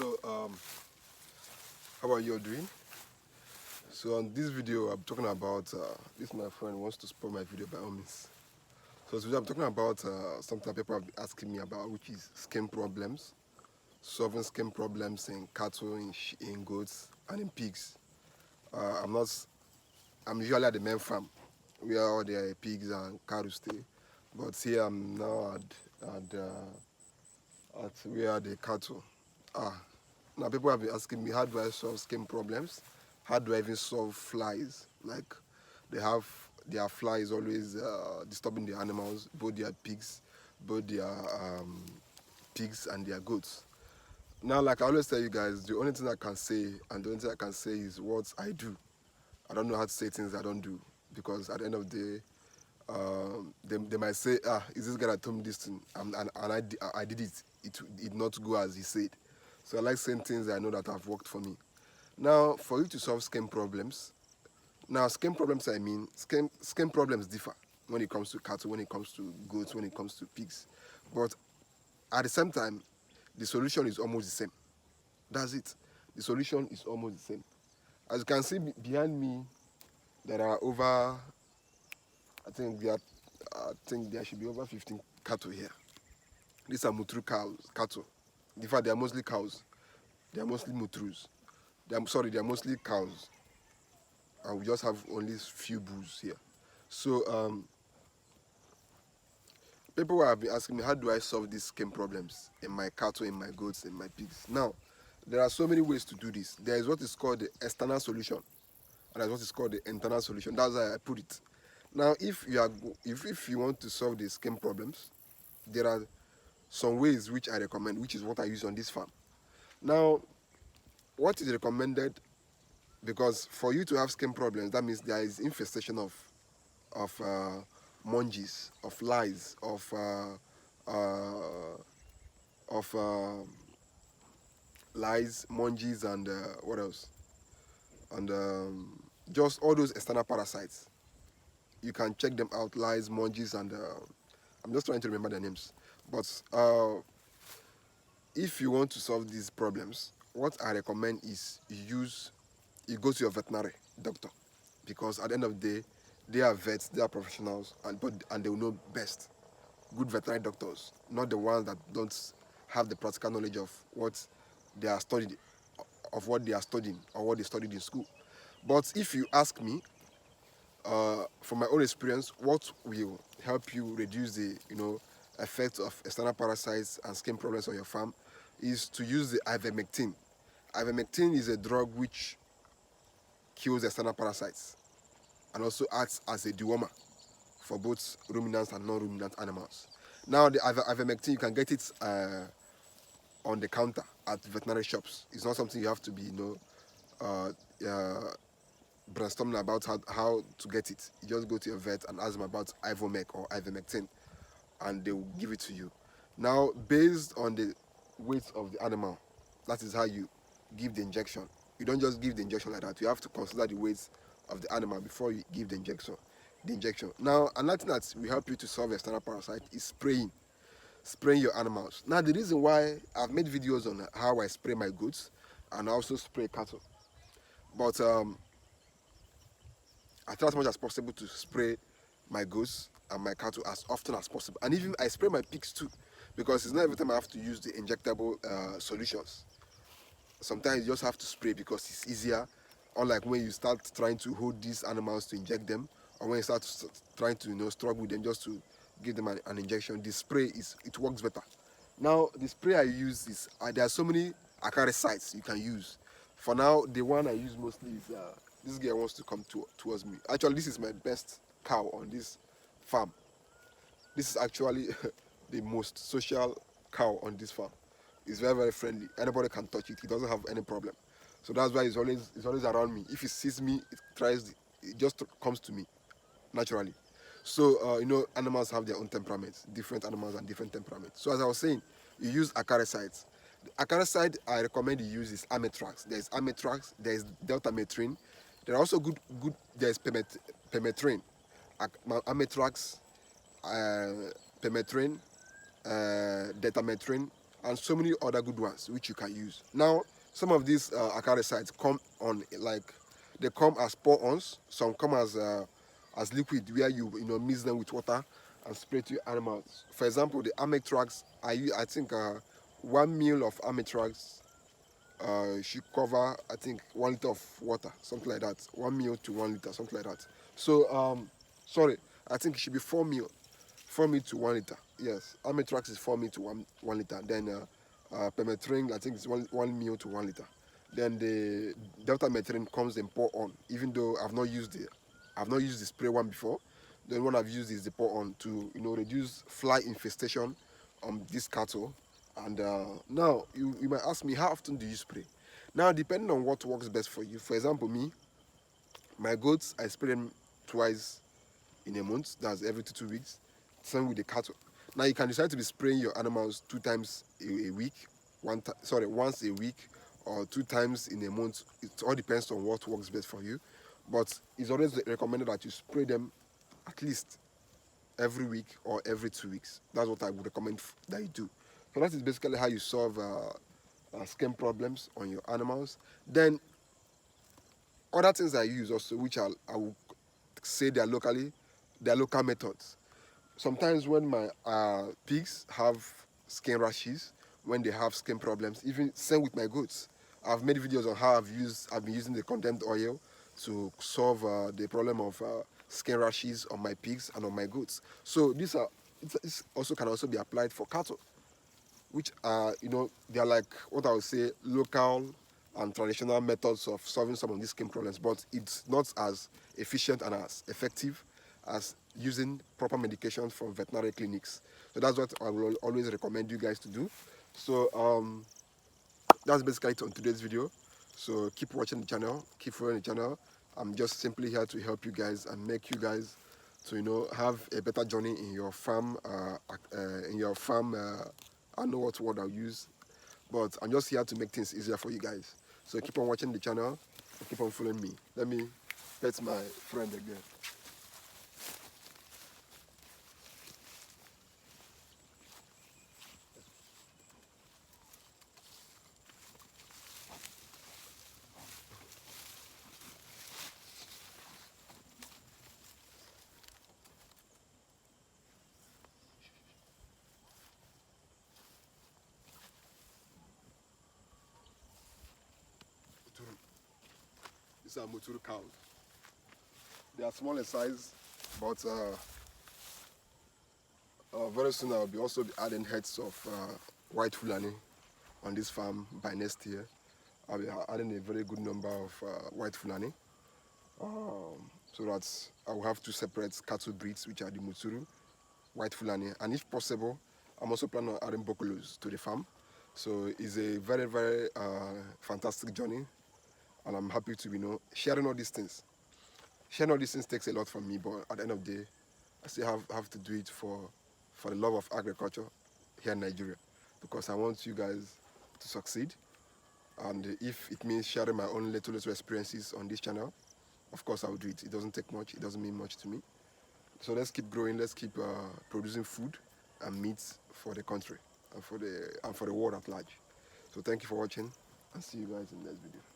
So, how are you all doing? So on this video, I'm talking about, this my friend wants to spoil my video by all means. So today I'm talking about something that people have been asking me about, which is skin problems, solving skin problems in cattle, in goats, and in pigs. I'm usually at the main farm, where all the pigs and cattle stay. But here I'm now at where the cattle are. Now people have been asking me, how do I solve skin problems? How do I even solve flies? Like their flies always disturbing the animals, both their pigs and their goats. Now, like I always tell you guys, the only thing I can say and the only thing I can say is what I do. I don't know how to say things I don't do, because at the end of the day, they might say, is this guy that told me this thing? I did it. It did not go as he said. So I like saying things I know that have worked for me. Now, for you to solve skin problems, skin problems differ when it comes to cattle, when it comes to goats, when it comes to pigs. But at the same time, the solution is almost the same. That's it. The solution is almost the same. As you can see behind me, there are over, I think there should be over 15 cattle here. These are Mutru cattle. In fact, they are mostly cows. They are mostly Mutrus. They are mostly cows. And we just have only few bulls here. So, people have been asking me, how do I solve these skin problems in my cattle, in my goats, in my pigs? Now, there are so many ways to do this. There is what is called the external solution, and there's what is called the internal solution. That's how I put it. Now, if you want to solve the skin problems, there are some ways which I recommend, which is what I use on this farm. Now, what is recommended, because for you to have skin problems, that means there is infestation of monkeys, of lice, of lice, monkeys, and what else? And just all those external parasites. You can check them out: lice, monkeys, and I'm just trying to remember their names. But if you want to solve these problems, what I recommend is you go to your veterinary doctor, because at the end of the day, they are vets, they are professionals, and they will know best. Good veterinary doctors, not the ones that don't have the practical knowledge of what they are studied, of what they are studying or what they studied in school. But if you ask me, from my own experience, what will help you reduce the effects of external parasites and skin problems on your farm is to use the ivermectin. Ivermectin is a drug which kills external parasites and also acts as a dewormer for both ruminants and non-ruminant animals. Now, the ivermectin, you can get it on the counter at veterinary shops. It's not something you have to be, brainstorming about how to get it. You just go to your vet and ask them about Ivomec or ivermectin, and they will give it to you. Now, based on the weight of the animal, that is how you give the injection. You don't just give the injection like that. You have to consider the weight of the animal before you give the injection. Now, another thing that will help you to solve external parasite is spraying your animals. Now, the reason why I've made videos on how I spray my goats and I also spray cattle, but I try as much as possible to spray my goats and my cattle as often as possible, and even I spray my pigs too, because it's not every time I have to use the injectable solutions. Sometimes you just have to spray because it's easier, unlike when you start trying to hold these animals to inject them, or when you start trying to struggle with them just to give them an injection. The spray it works better. Now, the spray I use is there are so many acaricides you can use. For now, the one I use mostly is this guy wants to come towards me. Actually, this is my best cow on this farm. This is actually the most social cow on this farm. It's very, very friendly. Anybody can touch it. It doesn't have any problem. So that's why it's always around me. If it sees me, it just comes to me naturally. So animals have their own temperaments. Different animals and different temperaments. So as I was saying, you use acaricides. The acaricide I recommend you use is Ametrax. There is Ametrax. There is Deltametrin. There are also there is Permethrin. Ametrax, Permethrin, Deltametrin, and so many other good ones which you can use. Now, some of these acaricides come on like they come as pour-ons. Some come as liquid where you know mix them with water and spray to your animals. For example, the Ametrax, I think 1 ml of Ametrax should cover, I think, 1 liter of water, something like that. 1 ml to 1 liter, something like that. So sorry, I think it should be 4 ml, 4 ml to 1 liter. Yes, Ametrax is 4 ml to 1 liter. Then permethrin, I think it's 1 ml to 1 liter. Then the delta methrin comes and pour on. Even though I've not used the spray one before. Then what I've used is the pour on to reduce fly infestation on this cattle. And now you might ask me, how often do you spray? Now, depending on what works best for you. For example, me, my goats, I spray them twice in a month. That's every 2 weeks. Same with the cattle. Now you can decide to be spraying your animals 2 times a week, once a week, or 2 times in a month. It all depends on what works best for you. But it's always recommended that you spray them at least every week or every 2 weeks. That's what I would recommend that you do. So that is basically how you solve skin problems on your animals. Then other things I use also, which I will say they're local methods. Sometimes when my pigs have skin rashes, when they have skin problems, even same with my goats. I've made videos on how I've been using the condensed oil to solve the problem of skin rashes on my pigs and on my goats. So this also can also be applied for cattle, which are they are like what I would say local and traditional methods of solving some of these skin problems, but it's not as efficient and as effective as using proper medications from veterinary clinics. So that's what I will always recommend you guys to do. So that's basically it on today's video. So keep watching the channel, keep following the channel. I'm just simply here to help you guys and make you guys to have a better journey in your farm. I know what word I'll use, but I'm just here to make things easier for you guys. So keep on watching the channel and keep on following me. Let me pet my friend again. These are Muturu cows. They are small in size, but very soon I'll also be adding heads of white Fulani on this farm by next year. I'll be adding a very good number of white Fulani, so that I will have two separate cattle breeds, which are the Muturu, white Fulani, and if possible, I'm also planning on adding Bokolos to the farm. So it's a very, very fantastic journey, and I'm happy to sharing all these things. Sharing all these things takes a lot from me, but at the end of the day, I still have to do it for the love of agriculture here in Nigeria, because I want you guys to succeed. And if it means sharing my own little experiences on this channel, of course I will do it. It doesn't take much. It doesn't mean much to me. So let's keep growing. Let's keep producing food and meat for the country and for the world at large. So thank you for watching, and see you guys in the next video.